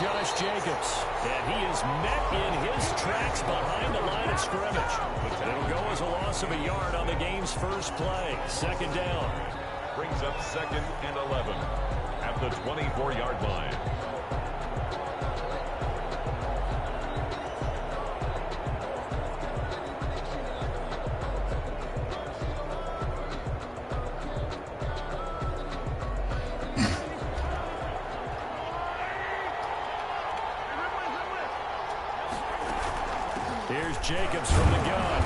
Josh Jacobs. And he is met in his tracks behind the line of scrimmage. It'll go as a loss of a yard on the game's first play. Second down. Brings up 2nd and 11 at the 24-yard line. Here's Jacobs from the gun.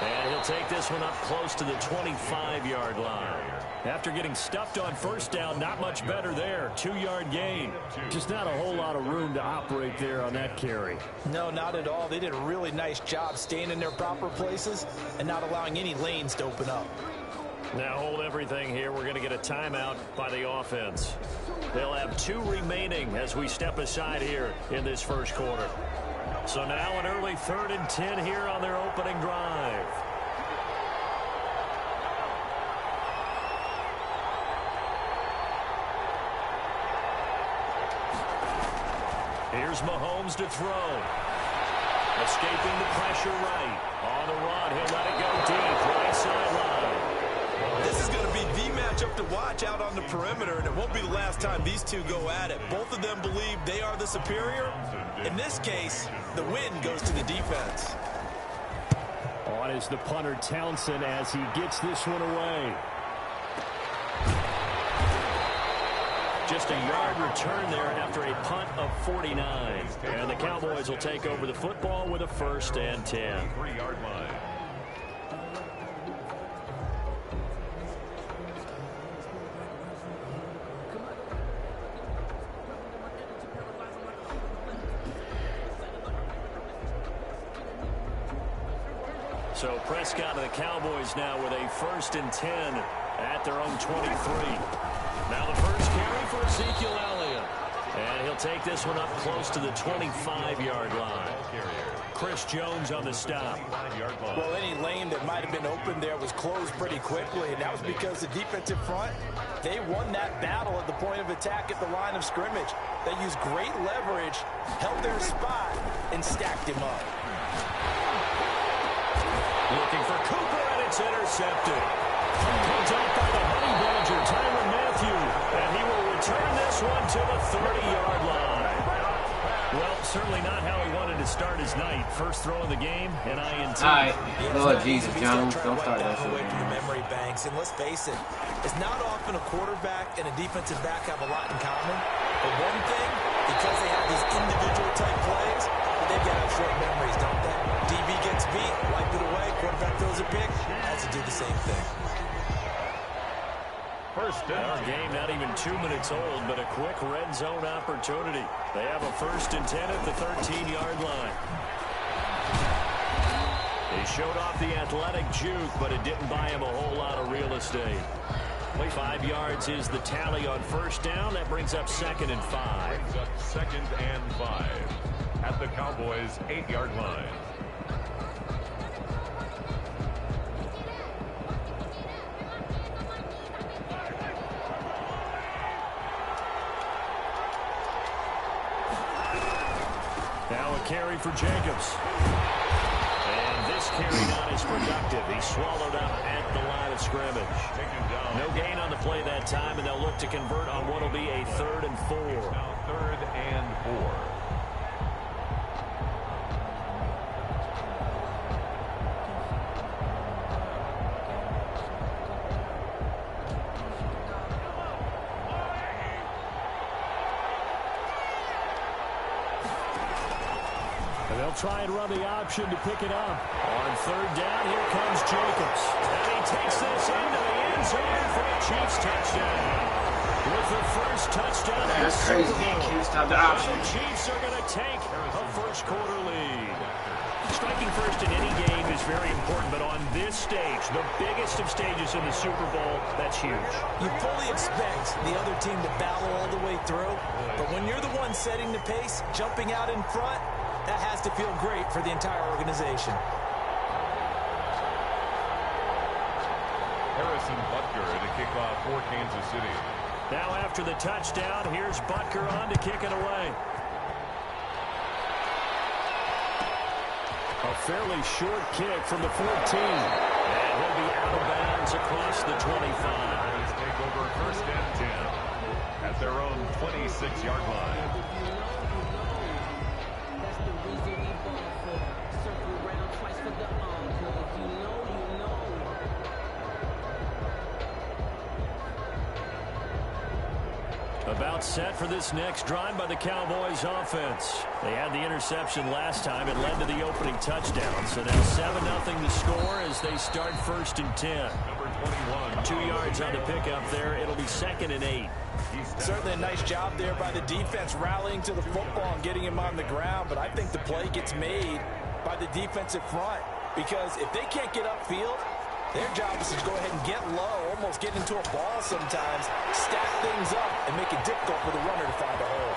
And he'll take this one up close to the 25-yard line. After getting stuffed on first down, not much better there. 2-yard gain. Just not a whole lot of room to operate there on that carry. No, not at all. They did a really nice job staying in their proper places and not allowing any lanes to open up. Now hold everything here. We're going to get a timeout by the offense. They'll have 2 remaining as we step aside here in this first quarter. So now an early 3rd and 10 here on their opening drive. Here's Mahomes to throw. Escaping the pressure right. On the run, he'll let it go deep. Right sideline. This is going to be the matchup to watch out on the perimeter, and it won't be the last time these two go at it. Both of them believe they are the superior. In this case, the win goes to the defense. On is the punter Townsend as he gets this one away. Just a yard return there after a punt of 49. And the Cowboys will take over the football with a 1st and 10. 3-yard line. So Prescott and the Cowboys now with a 1st and 10 at their own 23. Now the first carry for Ezekiel Elliott. And he'll take this one up close to the 25-yard line. Chris Jones on the stop. Well, any lane that might have been open there was closed pretty quickly, and that was because the defensive front, they won that battle at the point of attack at the line of scrimmage. They used great leverage, held their spot, and stacked him up. Looking for Cooper, and it's intercepted. Picked up by the Honey Badger, Tyrann Mathieu, and he will return this one to the 30-yard line. Well, certainly not how he wanted to start his night. First throw of the game, and INT. All right. Lord Jesus, Jones, don't start that shit. Away from the memory banks, and let's face it, it's not often a quarterback and a defensive back have a lot in common. But one thing, because they have these individual type plays, they've got to have short memories, don't they? DB gets beat, wipe it away, quarterback throws a pick, has to do the same thing. First down. Our game not even 2 minutes old, but a quick red zone opportunity. They have a 1st and 10 at the 13-yard line. He showed off the athletic juke, but it didn't buy him a whole lot of real estate. 5 yards is the tally on first down. That brings up 2nd and 5. Brings up 2nd and 5 at the Cowboys' 8-yard line. Now a carry for Jacobs. And this carry not as productive. He swallowed up at the line of scrimmage. No gain on the play that time, and they'll look to convert on what will be a 3rd and 4. Now 3rd and 4. They'll try and run the option to pick it up. On 3rd down, here comes Jacobs. And he takes this into the end zone for a Chiefs touchdown. With the first touchdown. That's crazy. Can't stop the option. The Chiefs are going to take a first quarter lead. Striking first in any game is very important, but on this stage, the biggest of stages in the Super Bowl, that's huge. You fully expect the other team to battle all the way through, but when you're the one setting the pace, jumping out in front, that has to feel great for the entire organization. Harrison Butker to kick off for Kansas City. Now after the touchdown, here's Butker on to kick it away. A fairly short kick from the 14. And he'll be out of bounds across the 25. Take over 1st and 10 at their own 26-yard line. About set for this next drive by the Cowboys offense. They had the interception last time. It led to the opening touchdown. So now 7-0 the score as they start 1st and 10. Number 21. 2 yards on the pickup there. It'll be 2nd and 8. Certainly a nice job there by the defense rallying to the football and getting him on the ground. But I think the play gets made by the defensive front. Because if they can't get upfield, their job is to go ahead and get low, almost get into a ball sometimes, stack things up, and make it difficult for the runner to find a hole.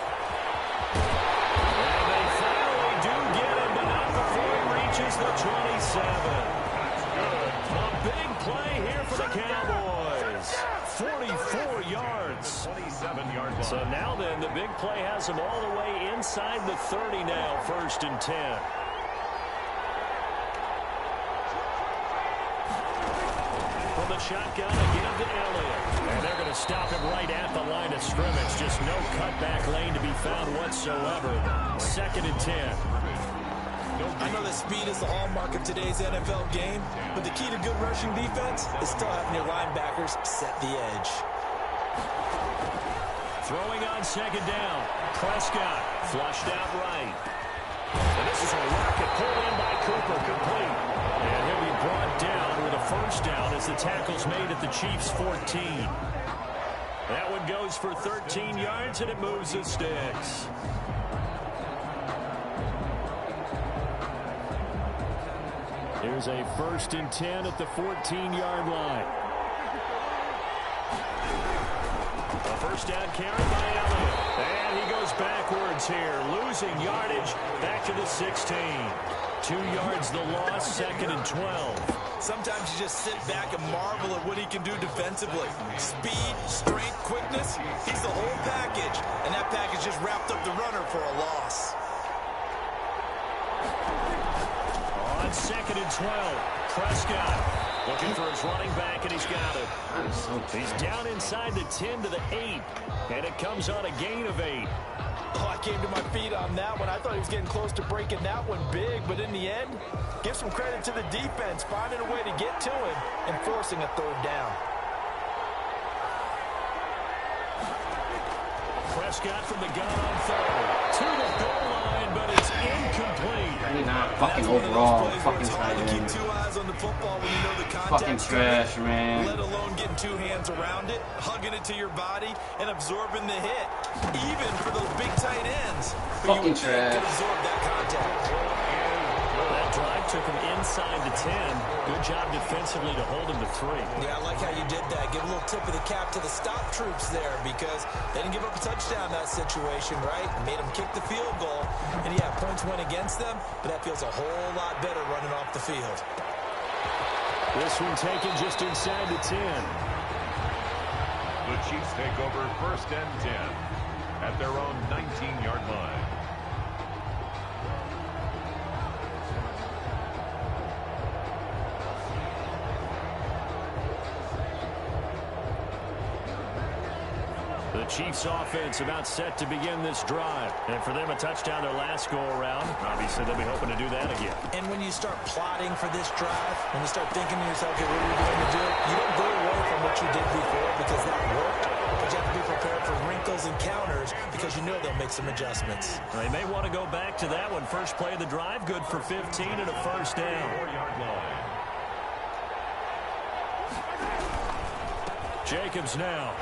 And they finally do get him, but not before he reaches the 27. A big play here for the Cowboys. 44 yards. 27-yard line. So now then, the big play has him all the way inside the 30 now, 1st and 10. From the shotgun again to Elliott. And they're going to stop him right at the line of scrimmage. Just no cutback lane to be found whatsoever. 2nd and 10. I know that speed is the hallmark of today's NFL game, but the key to good rushing defense is still having your linebackers set the edge. Throwing on 2nd down. Prescott flushed out right. And this is a rocket pulled in by Cooper, complete. And he'll be brought down with a 1st down as the tackle's made at the Chiefs' 14. That one goes for 13 yards, and it moves the sticks. Here's a 1st and 10 at the 14-yard line. A 1st down carry by Elliott. And he goes backwards here, losing yardage back to the 16. 2 yards the loss, 2nd and 12. Sometimes you just sit back and marvel at what he can do defensively. Speed, strength, quickness, he's the whole package. And that package just wrapped up the runner for a loss. On 2nd and 12, Prescott looking for his running back, and he's got it. He's down inside the 10 to the 8, and it comes on a gain of 8. Oh, I came to my feet on that one. I thought he was getting close to breaking that one big, but in the end, give some credit to the defense, finding a way to get to him and forcing a 3rd down. Prescott from the gun on 3rd. To the goal line, but it's incomplete. Not fucking overall, fucking tight Keep end. 2 eyes on the football when you know the Fucking contact's trash, coming, man. let alone getting 2 hands around it, hugging it to your body, and absorbing the hit. Even for those big tight ends who Fucking you would think trash. could absorb that contact. That drive took him inside the 10. Good job defensively to hold him to 3. Yeah, I like how you did that. Give a little tip of the cap to the stop troops there because they didn't give up a touchdown in that situation, right? Made them kick the field goal. And yeah, points went against them, but that feels a whole lot better running off the field. This one taken just inside the 10. The Chiefs take over 1st and 10 at their own 19-yard line. The Chiefs offense about set to begin this drive. And for them, a touchdown their last go-around. Obviously, they'll be hoping to do that again. And when you start plotting for this drive, when you start thinking to yourself, okay, what are we going to do? You don't go away from what you did before because that worked. But you have to be prepared for wrinkles and counters because you know they'll make some adjustments. They may want to go back to that one. First play of the drive, good for 15 and a 1st down. 4-yard line. Jacobs now.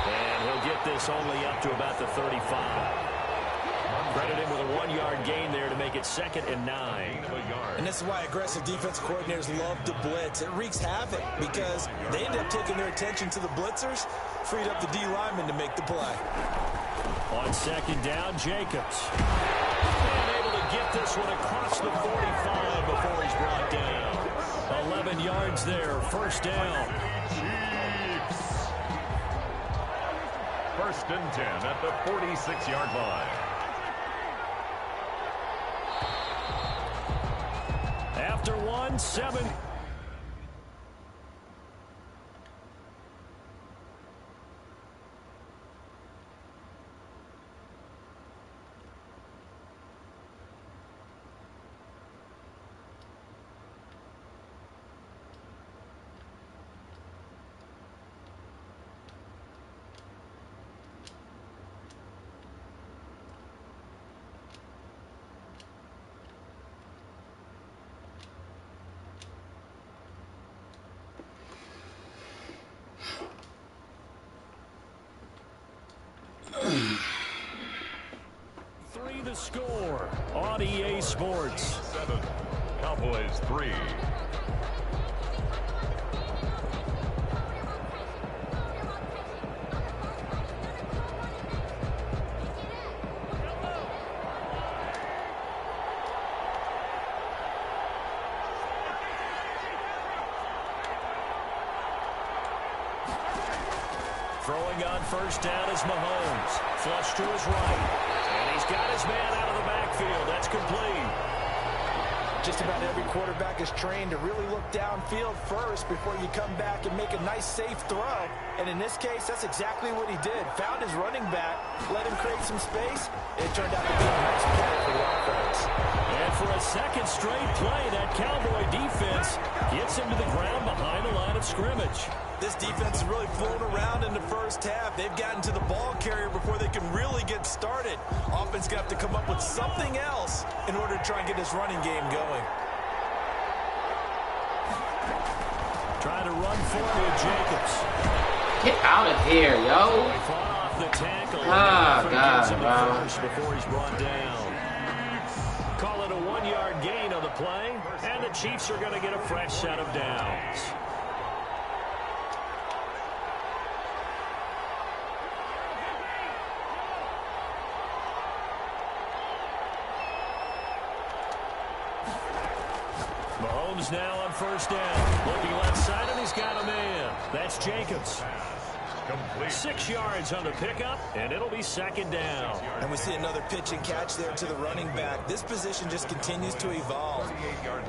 And he'll get this only up to about the 35. Credit him with a 1-yard gain there to make it 2nd and 9. And this is why aggressive defense coordinators love to blitz. It wreaks havoc because they end up taking their attention to the blitzers, freed up the D lineman to make the play. On 2nd down, Jacobs. And able to get this one across the 45 before he's brought down. 11 yards there, 1st down. 1st and 10 at the 46-yard line. and 7. The score on EA Sports. 7. Cowboys 3. Throwing on first down is Mahomes. Flush to his right. He's got his man out of the backfield. That's complete. Just about every quarterback is trained to really look downfield first before you come back and make a nice, safe throw. And in this case, that's exactly what he did. Found his running back, let him create some space, and it turned out to be a nice play for the offense. And for a second straight play, that Cowboy defense gets him to the ground behind the line of scrimmage. This defense is really flown around in the first half. They've gotten to the ball carrier before they can really get started. Offense going to have to come up with something else in order to try and get this running game going. Trying to run forward with Jacobs. Get out of here, yo. Off the tackle. Oh, God, bro. Before he's brought down. Call it a 1-yard gain on the play, and the Chiefs are going to get a fresh set of downs. Mahomes now on first down. Looking left side, and he's got a man. That's Jacobs. Complete. 6 yards on the pickup, and it'll be second down. And we see another pitch and catch there to the running back. This position just continues to evolve.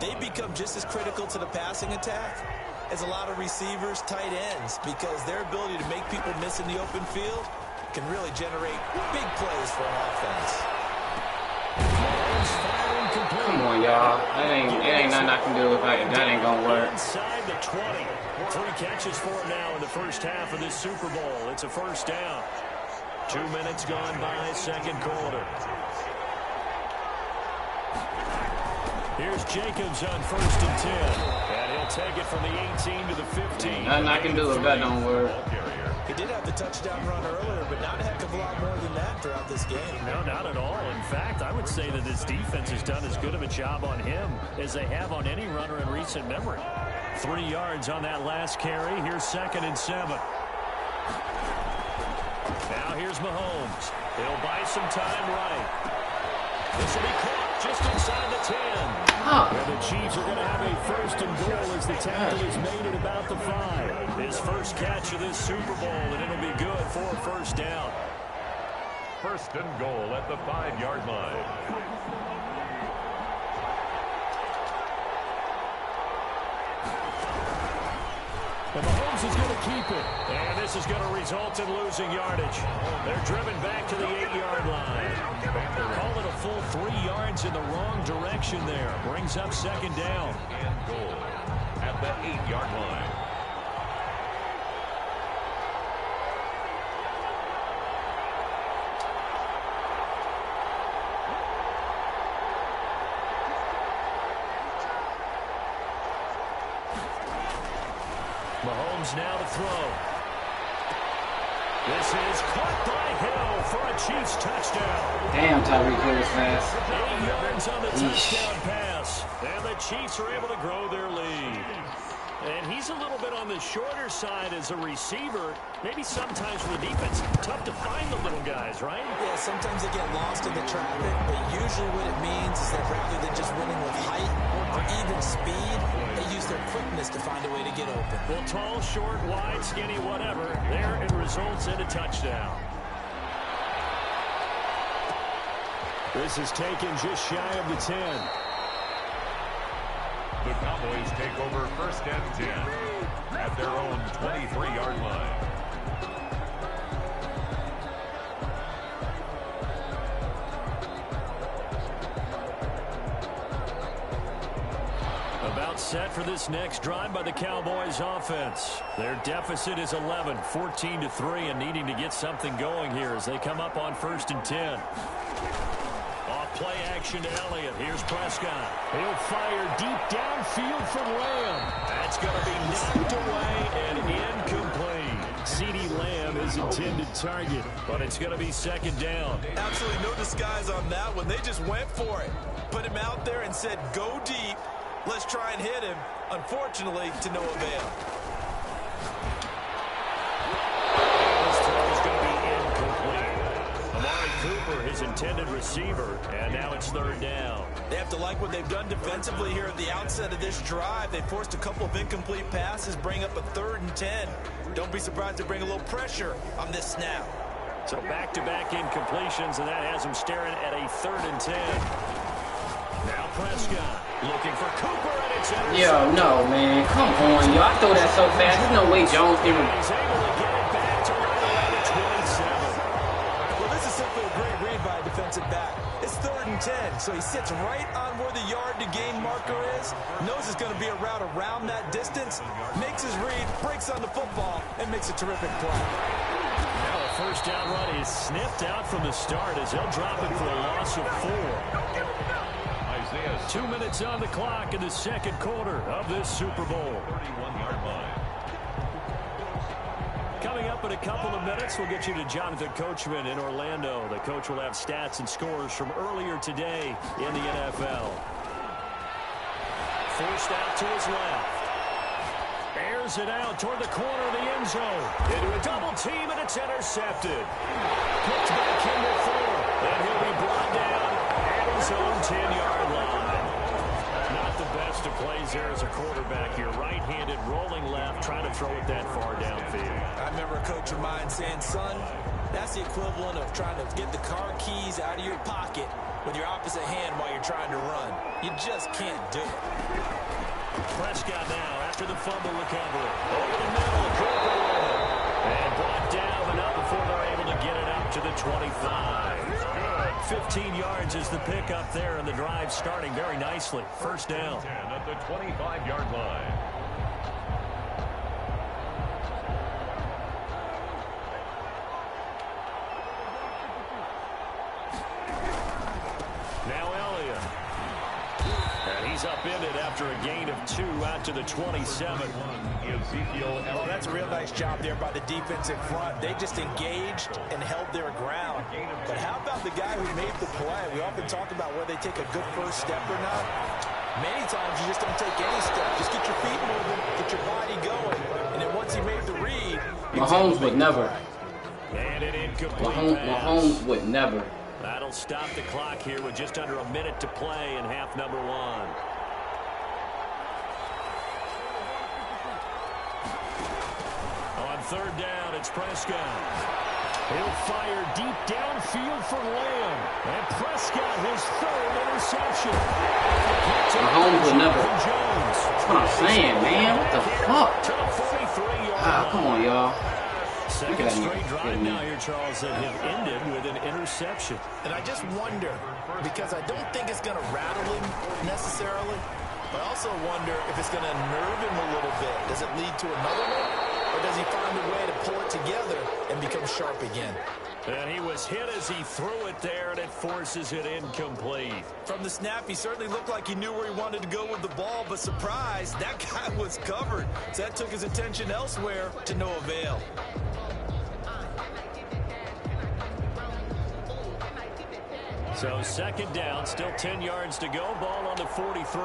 They become just as critical to the passing attack as a lot of receivers, tight ends, because their ability to make people miss in the open field can really generate big plays for an offense. Come on, y'all. It ain't nothing I can do if that ain't gonna work. Inside the 20. 3 catches for him now in the first half of this Super Bowl. It's a first down. 2 minutes gone by, second quarter. Here's Jacobs on first and 10. And he'll take it from the 18 to the 15. Nothing I can do if that don't work. He did have the touchdown run earlier, but not a heck of a lot more than that throughout this game. No, not at all. In fact, I would say that this defense has done as good of a job on him as they have on any runner in recent memory. 3 yards on that last carry. Here's second and 7. Now here's Mahomes. He'll buy some time right. This will be caught just inside the 10. And the Chiefs are going to have a first and goal as the tackle is made at about the 5. His first catch of this Super Bowl, and it'll be good for a first down. First and goal at the 5-yard line. And Mahomes is going to keep it. And this is going to result in losing yardage. They're driven back to the 8-yard line. Call it a full 3 yards in the wrong direction there. Brings up second down. And goal at the 8-yard line. Mahomes now to throw. This is caught by Hill for a Chiefs touchdown. Damn, Tyreek Hill was fast. 8 yards on the touchdown pass. And the Chiefs are able to grow their lead. And he's a little bit on the shorter side as a receiver. Maybe sometimes for the defense, tough to find the little guys, right? Yeah, sometimes they get lost in the traffic, but usually what it means is that rather than just winning with height or even speed, they use their quickness to find a way to get open. Well, tall, short, wide, skinny, whatever. There it results in a touchdown. This is taken just shy of the 10. The Cowboys take over first and 10 at their own 23-yard line. About set for this next drive by the Cowboys offense. Their deficit is 11, 14-3, and needing to get something going here as they come up on first and 10. Play action to Elliott. Here's Prescott. He'll fire deep downfield from Lamb. That's going to be knocked away and incomplete. CeeDee Lamb is intended target, but it's going to be second down. Absolutely no disguise on that one. They just went for it. Put him out there and said, go deep. Let's try and hit him. Unfortunately, to no avail. Cooper, his intended receiver, and now it's third down. They have to like what they've done defensively here at the outset of this drive. They forced a couple of incomplete passes, bring up a 3rd and 10. Don't be surprised to bring a little pressure on this snap. So back-to-back incompletions, and that has them staring at a 3rd and 10. Now Prescott looking for Cooper, and it's intercepted. Yo, no, man. Come on, yo. I throw that so fast. There's no way Jones can... He's able to get it back to right around the 27. Defensive back. It's 3rd and 10, so he sits right on where the yard to gain marker is, knows it's going to be a route around that distance, makes his read, breaks on the football, and makes a terrific play. Now a first down run is sniffed out from the start as they'll drop it for a loss of 4. 2 minutes on the clock in the second quarter of this Super Bowl. 31-yard line. Coming up in a couple of minutes, we'll get you to Jonathan Coachman in Orlando. The coach will have stats and scores from earlier today in the NFL. Forced out to his left. Airs it out toward the corner of the end zone. Into a double team, and it's intercepted. Picked back in the 4, and he'll be brought down at his own 10-yard line. Not the best of plays there as a quarterback here. Right-handed, rolling left, trying to throw it that far downfield. I remember a coach of mine saying, son, that's the equivalent of trying to get the car keys out of your pocket with your opposite hand while you're trying to run. You just can't do it. Prescott now after the fumble recovery. Over the middle, Cooper with it. And brought down, but not before they're able to get it up to the 25. 15 yards is the pickup there, and the drive starting very nicely. First down. 10 at the 25-yard line. Now Elliott. And he's upended after a gain of 2 out to the 27. Well, that's a real nice job there by the defensive front. They just engaged and held their ground. But how about the guy who made the play? We often talk about whether they take a good first step or not. Many times you just don't take any step. Just get your feet moving, get your body going, and then once he made the read... Mahomes would never. And an incomplete pass. Mahomes would never. That'll stop the clock here with just under a minute to play in half number 1. On third down, it's Prescott. He'll fire deep downfield for Lamb. And Prescott, his 3rd interception. Mahomes would never. That's what I'm saying, man. What the fuck? Ah, come on, y'all. Second straight drive now here, Charles, that have ended with an interception. And I just wonder, because I don't think it's going to rattle him necessarily, but I also wonder if it's going to nerve him a little bit. Does it lead to another one? Or does he find a way to pull it together and become sharp again? And he was hit as he threw it there, and it forces it incomplete. From the snap, he certainly looked like he knew where he wanted to go with the ball, but surprise, that guy was covered. So that took his attention elsewhere to no avail. So second down, still 10 yards to go. Ball on the 43.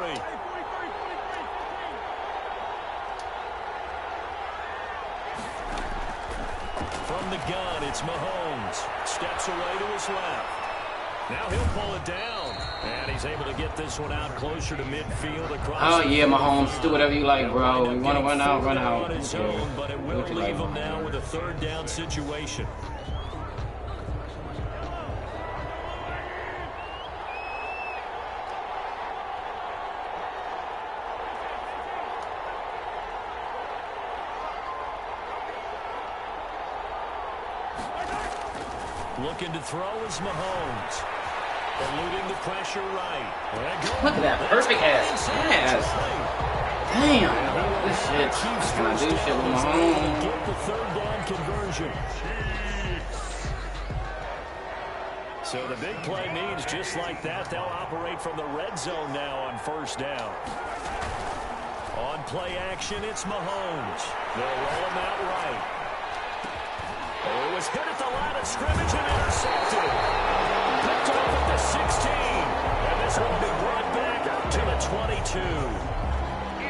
From the gun, it's Mahomes. Steps away to his left. Now he'll pull it down. And he's able to get this one out closer to midfield across. Oh, yeah, Mahomes. Do whatever you like, bro. You want to run out, run out. On his own, but it will leave him now with a third down situation. Looking to throw is Mahomes. Eluding the pressure right. Look at that perfect ass pass. Damn. This shit. Can I do shit with Mahomes? Get the third down conversion. So the big play means just like that, they'll operate from the red zone now on first down. On play action, it's Mahomes. They'll roll him out right. Oh, it was hit at the line of scrimmage and intercepted. Picked off at the 16. And this one will be brought back to the 22.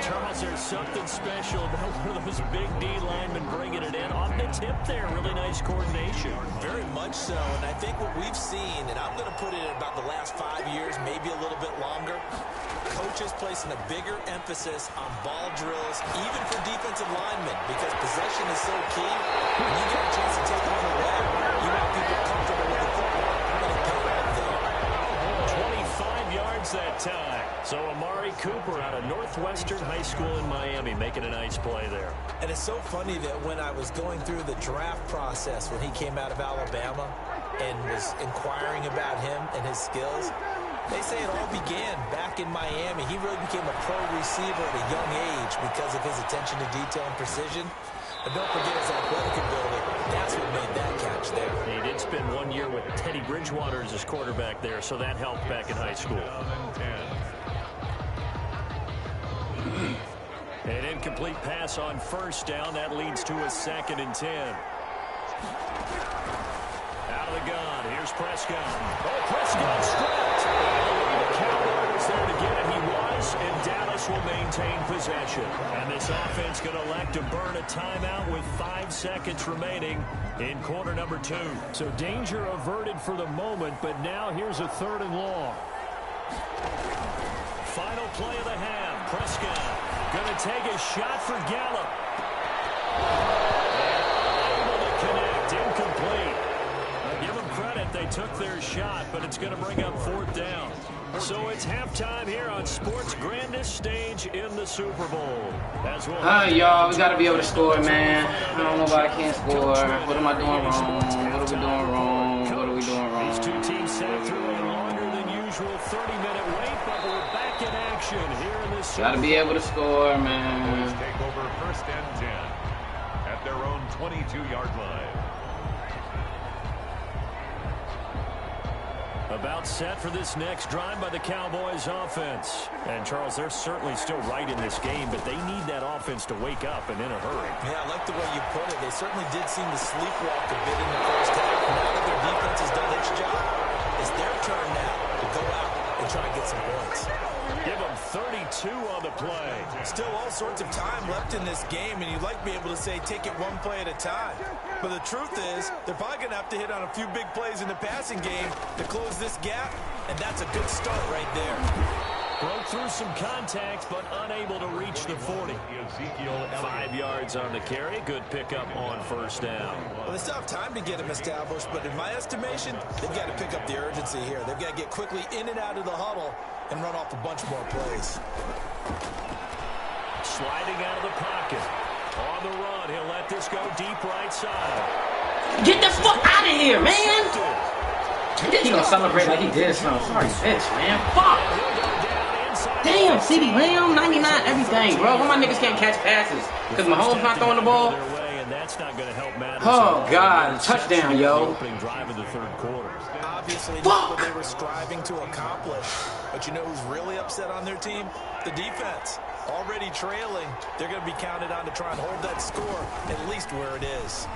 Charles, there's something special about one of those big D linemen bringing it in. Off the tip there, really nice coordination. Very much so, and I think what we've seen, and I'm going to put it in about the last 5 years, maybe a little bit longer, coaches placing a bigger emphasis on ball drills, even for defensive linemen, because possession is so key. When you get a chance to take one away, you want people comfortable with the football. I'm going to pay off there. 25 yards that time. So Amari Cooper out of Northwestern High School in Miami making a nice play there. And it's so funny that when I was going through the draft process when he came out of Alabama and was inquiring about him and his skills, they say it all began back in Miami. He really became a pro receiver at a young age because of his attention to detail and precision. But don't forget his athletic ability. That's what made that catch there. He did spend 1 year with Teddy Bridgewater as his quarterback there, so that helped back in high school. An incomplete pass on first down. That leads to a 2nd and 10. Out of the gun. Here's Prescott. Oh, Prescott stripped. The Cowboys there to get it. He was, and Dallas will maintain possession. And this offense going to elect to burn a timeout with 5 seconds remaining in quarter number 2. So danger averted for the moment, but now here's a 3rd and long. Final play of the half. Prescott going to take a shot for Gallup. Able to connect. Incomplete. Give them credit. They took their shot, but it's going to bring up 4th down. So it's halftime here on sports' grandest stage in the Super Bowl. Y'all, we got to be able to score, man. I don't know why I can't score. What am I doing wrong? What are we doing wrong? What are we doing wrong? These two teams sat through a longer than usual 30-minute wait, but we're back in action here in this Super Bowl. Got to be able to score, man. Take over 1st and 10 at their own 22-yard line. About set for this next drive by the Cowboys offense. And, Charles, they're certainly still right in this game, but they need that offense to wake up and in a hurry. Yeah, I like the way you put it. They certainly did seem to sleepwalk a bit in the first half. Now that their defense has done its job, it's their turn now to go out and try and get some points. Give them 32 on the play. Still all sorts of time left in this game, and you'd like to be able to say take it one play at a time. But the truth is, they're probably going to have to hit on a few big plays in the passing game to close this gap, and that's a good start right there. Broke through some contact, but unable to reach the 40. 5 yards on the carry. Good pickup on first down. Well, they still have time to get him established, but in my estimation, they've got to pick up the urgency here. They've got to get quickly in and out of the huddle and run off a bunch more plays. Sliding out of the pocket. On the run, he'll let this go deep right side. Get the fuck out of here, man! He gonna celebrate like he did something. Sorry, bitch, man. Fuck! Damn, CeeDee Lamb, 99, everything, bro. Why my niggas can't catch passes? Because Mahomes not throwing the ball? Oh, God. Touchdown, yo. Obviously not what they were striving to accomplish. But you know who's really upset on their team? The defense. Already trailing. They're going to be counted on to try and hold that score at least where it is.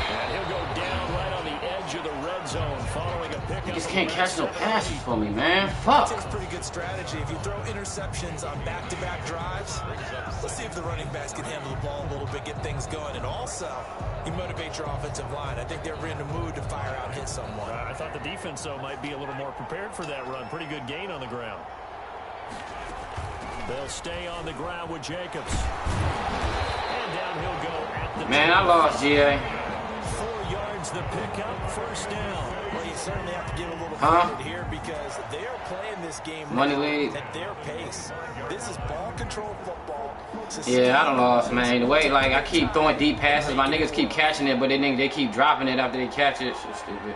And he'll go down right on the edge of the red zone following a pickup. You just can't catch no passes for me, man. Fuck. That's a pretty good strategy. If you throw interceptions on back-to-back drives, let's see if the running backs can handle the ball a little bit, get things going. And also, you motivate your offensive line. I think they're in the mood to fire out and hit someone. I thought the defense, though, might be a little more prepared for that run. Pretty good gain on the ground. They'll stay on the ground with Jacobs. And down he'll go at the Man, I lost, GA. 4 yards records the pickup, first down. Well, you certainly have to give a little credit here because they are playing this game at their pace. This is ball control football. Yeah, I don't know, man. The way, like, I keep throwing deep passes, my niggas keep catching it, but they keep dropping it after they catch it. It's just stupid.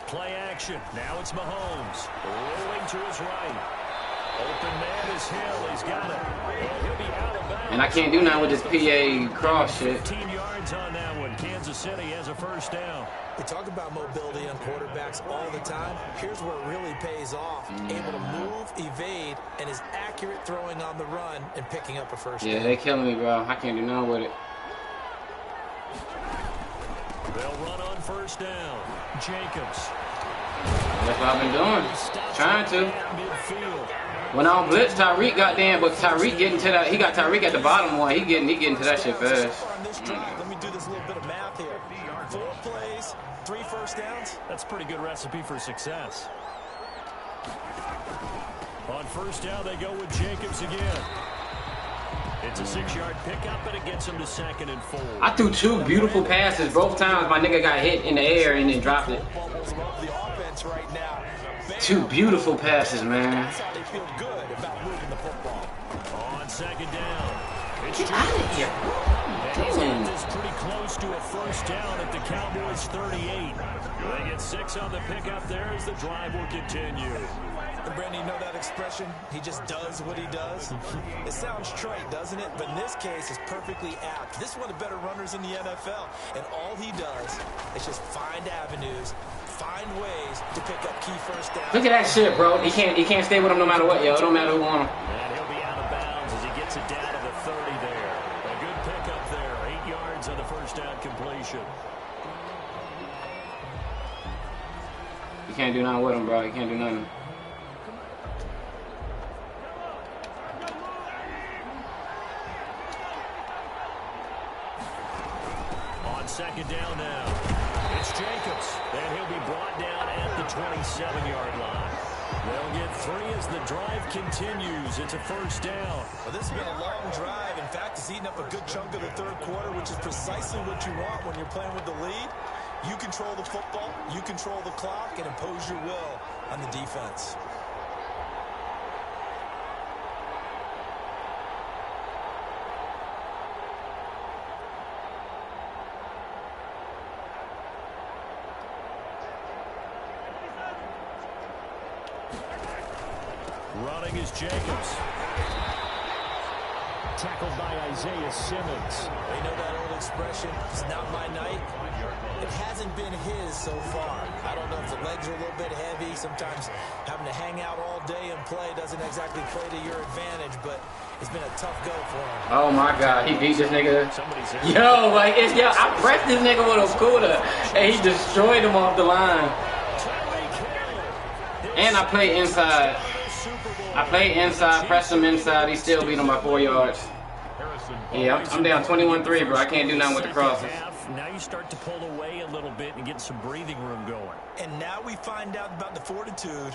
Play action. Now it's Mahomes. Rolling to his right. Open man is Hill. He's got it. He'll be out of bounds. And I can't do nothing with this PA cross shit. 15 yards on that one. Kansas City has a first down. We talk about mobility on quarterbacks all the time. Here's where it really pays off. Able to move, evade, and is accurate throwing on the run and picking up a first down. Yeah, they killing me, bro. I can't do nothing with it. They'll run on first down. Jacobs. That's what I've been doing. Trying to. When I don't blitz Tyreek, goddamn, but Tyreek getting to that. He got Tyreek at the bottom one. He getting to that shit fast. Let me do this little bit of math here. 4 plays, 3 first downs. That's a pretty good recipe for success. On first down, they go with Jacobs again. It's a 6-yard pickup, and it gets him to 2nd and 4. I threw 2 beautiful passes. Both times my nigga got hit in the air and then dropped it. 2 beautiful passes, man. On 2nd down. It's Get out of here. And he's pretty close to a first down at the Cowboys 38. They get 6 on the pickup there as the drive will continue. And Brandon, you know that expression? He just does what he does. It sounds trite, doesn't it? But in this case, it's perfectly apt. This is one of the better runners in the NFL. And all he does is just find avenues, find ways to pick up key first downs. Look at that shit, bro. He can't stay with him no matter what, yo. It don't matter who on him. And he'll be out of bounds as he gets it down to the 30 there. A good pickup there. 8 yards on the first down completion. You can't do nothing with him, bro. You can't do nothing. On 2nd down now, it's Jacobs, and he'll be brought down at the 27-yard line. They'll get 3 as the drive continues. It's a first down. Well, this has been a long drive. In fact, it's eaten up a good chunk of the 3rd quarter, which is precisely what you want when you're playing with the lead. You control the football, you control the clock, and impose your will on the defense. Running is Jacobs. Tackled by Isaiah Simmons. You know that old expression, it's not my night. It hasn't been his so far. I don't know if the legs are a little bit heavy. Sometimes having to hang out all day and play doesn't exactly play to your advantage, but it's been a tough go for him. Oh my God, he beat this nigga. Yo, like, I pressed this nigga with a scooter, and he destroyed him off the line. And I played inside. Pressed him inside. He still beat him by 4 yards. Yeah, I'm down 21-3, bro. I can't do nothing with the crosses. Now you start to pull away a little bit and get some breathing room going. And now we find out about the fortitude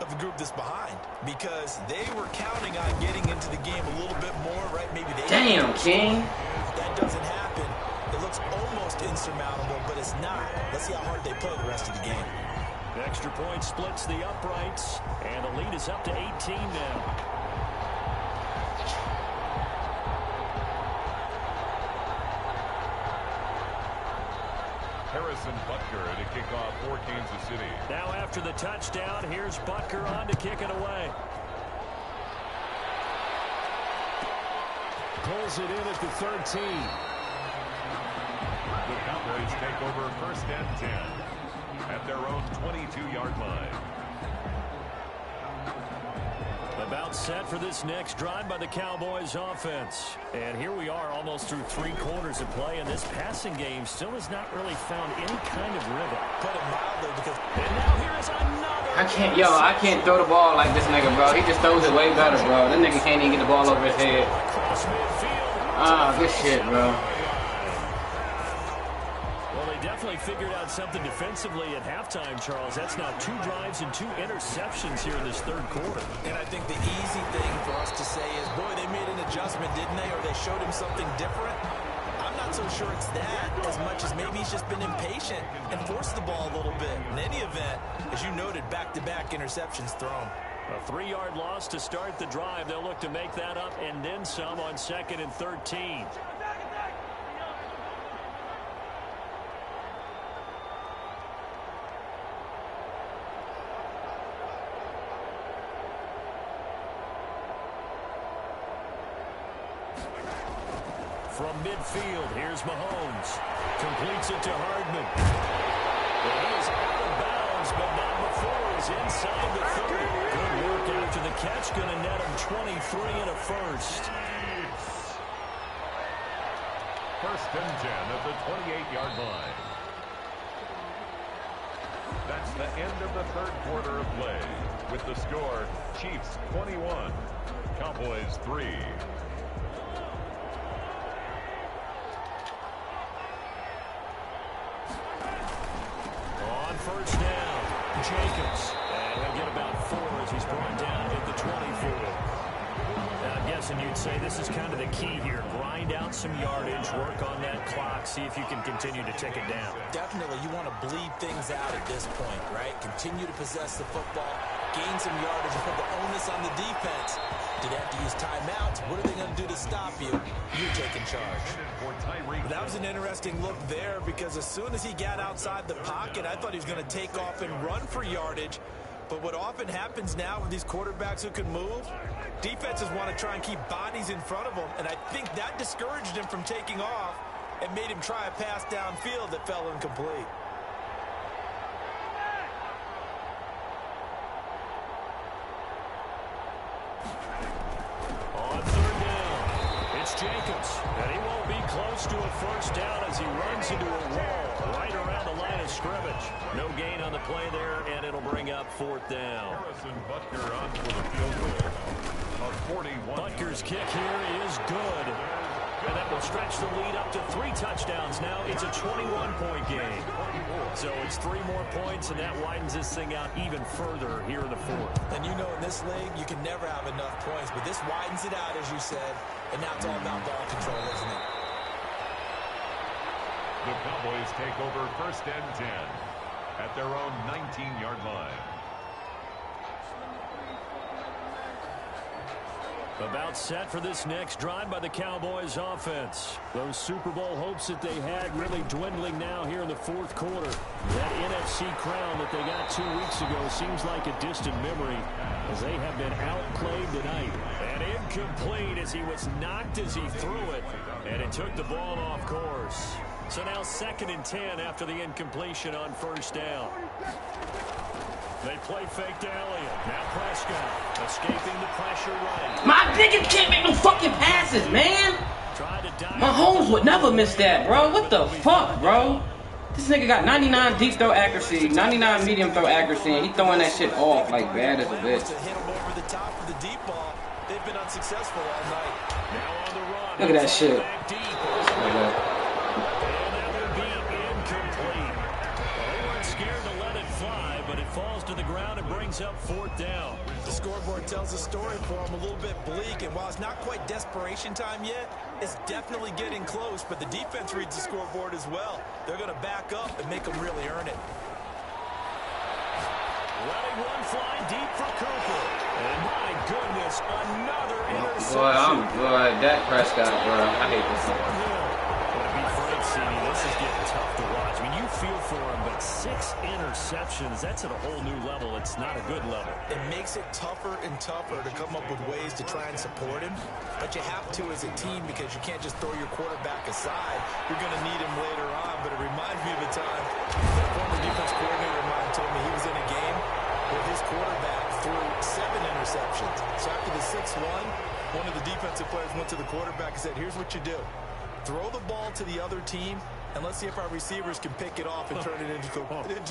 of the group that's behind, because they were counting on getting into the game a little bit more, right? Maybe they. Damn, King. If that doesn't happen, it looks almost insurmountable, but it's not. Let's see how hard they play the rest of the game. The extra point splits the uprights, and the lead is up to 18 now. Harrison Butker to kick off for Kansas City. Now after the touchdown, here's Butker on to kick it away. Pulls it in at the 13. The Cowboys take over 1st and 10 at their own 22-yard line. About set for this next drive by the Cowboys offense. And here we are almost through 3 quarters of play, and this passing game still has not really found any kind of rhythm. Put it mildly, because and now here is another. I can't throw the ball like this nigga, bro. He just throws it way better, bro. That nigga can't even get the ball over his head. Across midfield. Ah, good shit, bro. Definitely figured out something defensively at halftime, Charles. That's now 2 drives and 2 interceptions here in this 3rd quarter. And I think the easy thing for us to say is, boy, they made an adjustment, didn't they? Or they showed him something different. I'm not not so sure it's that as much as maybe he's just been impatient and forced the ball a little bit. In any event, as you noted, back-to-back interceptions thrown. A 3-yard loss to start the drive. They'll look to make that up and then some on 2nd and 13. From midfield, here's Mahomes. Completes it to Hardman. Well, he is out of bounds, but not before he's inside the 30. Good work after the catch. Going to net him 23 and a first. First and 10 at the 28-yard line. That's the end of the third quarter of play. With the score, Chiefs 21, Cowboys 3. First down, Jacobs. And he'll get about 4 as he's brought down at the 24. Now, I'm guessing you'd say this is kind of the key here. Grind out some yardage, work on that clock, see if you can continue to tick it down. Definitely, you want to bleed things out at this point, right? Continue to possess the football, gain some yardage, and put the onus on the defense. Do they have to use timeouts? What are they going to do to stop you? You're taking charge. That was an interesting look there because as soon as he got outside the pocket, I thought he was going to take off and run for yardage. But what often happens now with these quarterbacks who can move, defenses want to try and keep bodies in front of them. And I think that discouraged him from taking off and made him try a pass downfield that fell incomplete. Jacobs, and he won't be close to a first down as he runs into a wall right around the line of scrimmage. No gain on the play there, and it'll bring up 4th down. Harrison Butker on for the field goal. A 41. Butker's kick here is good, and that will stretch the lead up to 3 touchdowns. Now it's a 21-point game. So it's 3 more points, and that widens this thing out even further here in the 4th. And you know in this league, you can never have enough points, but this widens it out, as you said, and now it's all about ball control, isn't it? The Cowboys take over 1st and 10 at their own 19-yard line. About set for this next drive by the Cowboys offense. Those Super Bowl hopes that they had really dwindling now here in the 4th quarter. That NFC crown that they got 2 weeks ago seems like a distant memory as they have been outplayed tonight. And incomplete as he was knocked as he threw it. And it took the ball off course. So now 2nd and 10 after the incompletion on 1st down. They play fake to Elliott. Now Prescott escaping the pressure right. My niggas can't make no fucking passes, man. Mahomes would never miss that, bro. What the fuck, bro? This nigga got 99 deep throw accuracy, 99 medium throw accuracy, and he throwing that shit off like bad as a bitch. Hit him over the top for the deep ball. They've been unsuccessful all night. Now on the run. Look at that shit. Falls to the ground and brings up 4th down. The scoreboard tells a story for him, a little bit bleak, and while it's not quite desperation time yet, it's definitely getting close, but the defense reads the scoreboard as well. They're going to back up and make them really earn it. Letting one fly deep for Cooper. And my goodness, another interception. Boy, Dak Prescott, bro. I hate this one. To be frank, CD, this is getting tough to watch. I mean, you feel for him, but 6 interceptions, that's at a whole new level. It's not a good level. It makes it tougher and tougher to come up with ways to try and support him, but you have to as a team because you can't just throw your quarterback aside. You're going to need him later on, but it reminds me of a time the former defense coordinator of mine told me he was in a game where his quarterback threw 7 interceptions. So after the 6th one of the defensive players went to the quarterback and said, here's what you do. Throw the ball to the other team, and let's see if our receivers can pick it off and turn it into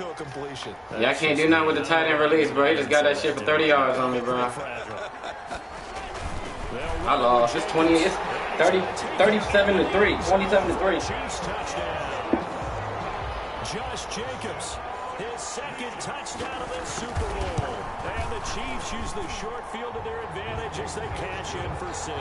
a completion. Yeah, I can't do nothing with the tight end release, bro. He just got that shit for 30 yards on me, bro. I lost. It's 20. It's 37 to 3. 27 to 3. Josh Jacobs, his 2nd touchdown of the Super Bowl. And the Chiefs use the short field to their advantage as they cash in for 6.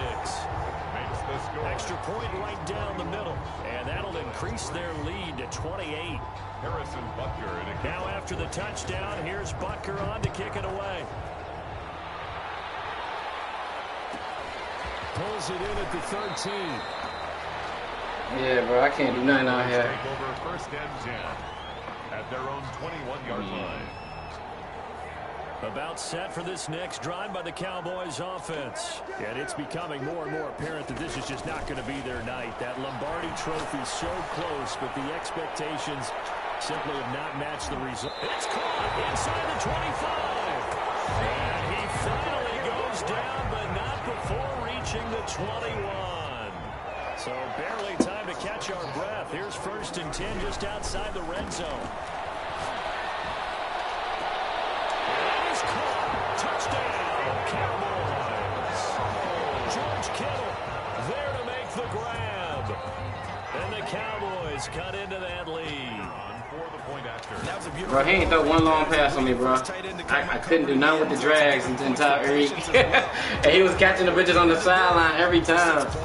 Makes the the score. Extra point right down the middle, and that'll increase their lead to 28. Harrison Butker. Now after the touchdown, here's Butker on to kick it away. Pulls it in at the 13. Yeah, bro, I can't do nothing out here. Take over first and 10 at their own 21-yard line. About set for this next drive by the Cowboys offense. And it's becoming more and more apparent that this is just not going to be their night. That Lombardi trophy so close, but the expectations simply have not matched the result. It's caught inside the 25. And he finally goes down, but not before reaching the 21. So barely time to catch our breath. Here's first and 10 just outside the red zone. Touchdown, Cowboys. George Kittle there to make the grab. And the Cowboys cut into that lead. Bro, he ain't throw one long pass on me, bro. I couldn't do nothing with the drags the entire week. And he was catching the bitches on the sideline every time. Point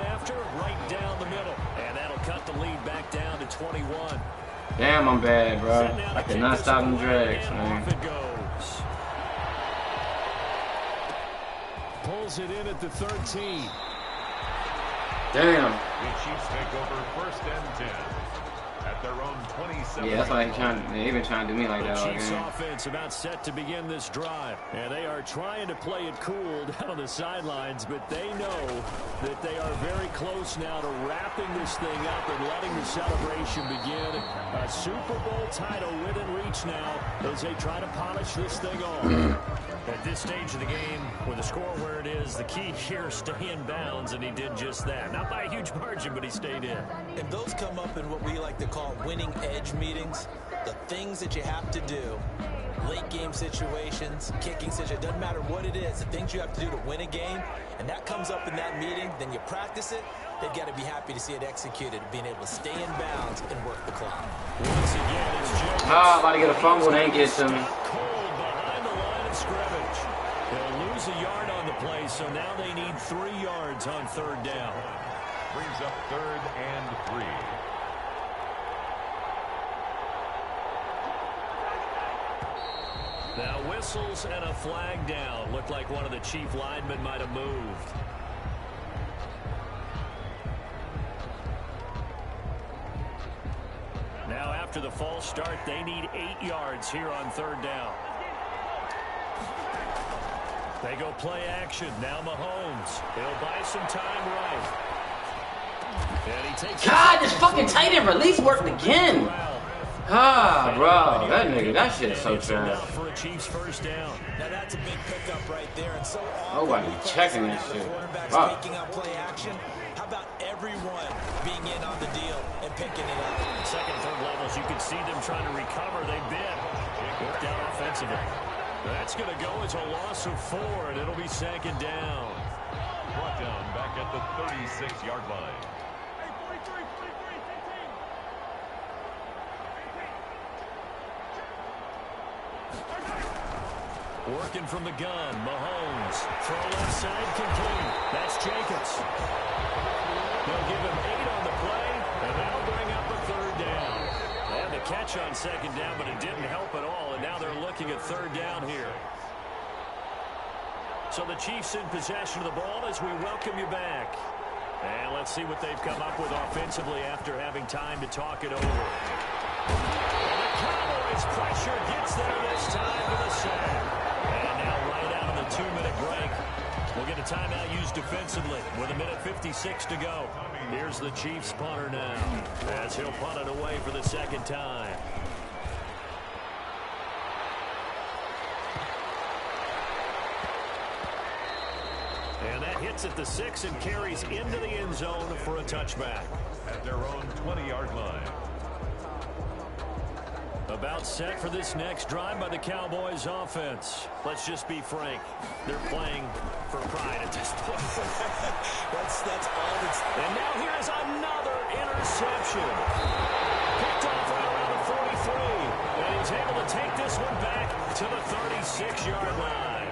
after, right down the middle. And that'll cut the lead back down to 21. Damn, I'm bad, bro. I could not stop them drags, man. Off it goes. Pulls it in at the 13. Damn. The Chiefs take over first and 10 at their own 27. Yeah, that's why they've been trying to do me like that all Chiefs game. offense about set to begin this drive. And they are trying to play it cool down on the sidelines, but they know that they are very close now to wrapping this thing up and letting the celebration begin. A Super Bowl title within reach now as they try to polish this thing off. At this stage of the game, with the score where it is, the key here is stay in bounds, and he did just that. Not by a huge margin, but he stayed in. And those come up in what we like to call winning edge meetings. The things that you have to do, late game situations, kicking situations, doesn't matter what it is, the things you have to do to win a game, and that comes up in that meeting, then you practice it, they've got to be happy to see it executed, being able to stay in bounds and work the clock. Once again, it's Jones. About to get a fumble and ain't get to me. Cold behind the line of scrimmage. They'll lose a yard on the play, so now they need 3 yards on third down. Brings up third and 3. Now whistles and a flag down. Looked like one of the chief linemen might have moved. Now after the false start, they need 8 yards here on third down. They go play action. Now Mahomes. He'll buy some time right. And he takes God, this fucking tight end release worked again. Ah, bro, that nigga, that shit is so trash. For a Chiefs first down. Now that's a big pickup right there, and so Nobody checking this shit. quarterbacks Wow. taking out play action. How about everyone being in on the deal and picking it up? Second, third levels, you can see them trying to recover. They've been worked out offensively. That's going to go as a loss of 4, and it'll be second down. Brought down back at the 36-yard line. Working from the gun, Mahomes. Throw left side, complete. That's Jacobs. They'll give him 8 on the play, and that'll bring up a third down. They had the catch on second down, but it didn't help at all, and now they're looking at third down here. So the Chiefs in possession of the ball as we welcome you back. And let's see what they've come up with offensively after having time to talk it over. And the Cowboys pressure gets there this time for the sack. And now right out of the 2-minute break, we'll get a timeout used defensively with 1:56 to go. Here's the Chiefs punter now as he'll punt it away for the second time. And that hits at the 6 and carries into the end zone for a touchback. At their own 20-yard line. About set for this next drive by the Cowboys offense. Let's just be frank. They're playing for pride at this point. That's all that's... And now here is another interception. Picked off right around the 43. And he's able to take this one back to the 36-yard line.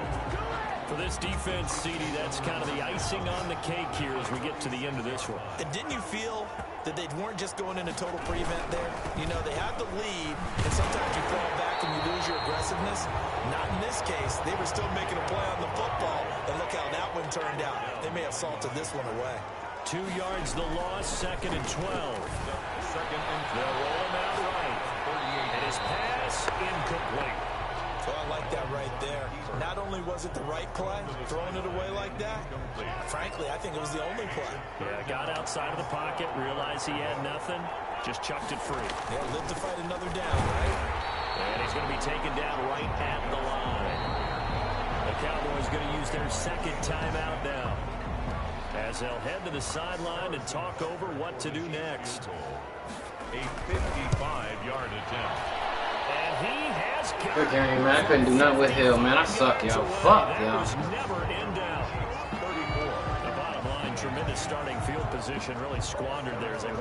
For this defense, CD, that's kind of the icing on the cake here as we get to the end of this one. And didn't you feel that they weren't just going into total prevent there? You know, they had the lead, and sometimes you fall back and you lose your aggressiveness. Not in this case. They were still making a play on the football, and look how that one turned out. They may have salted this one away. 2 yards the loss, 2nd and 12. They'll roll him out right. And his pass incomplete. So I like that right there. Not only was it the right play, throwing it away like that, frankly, I think it was the only play. Yeah, got outside of the pocket, realized he had nothing, just chucked it free. Yeah, live to fight another down, right? And he's going to be taken down right at the line. The Cowboys going to use their second timeout now, as they'll head to the sideline and talk over what to do next. A 55-yard attempt. And he has got Good game, man. I couldn't do nothing with Hill, man. I suck, y'all. Fuck, that y'all. was never in doubt. 34. The bottom line, tremendous starting field position, really squandered there as they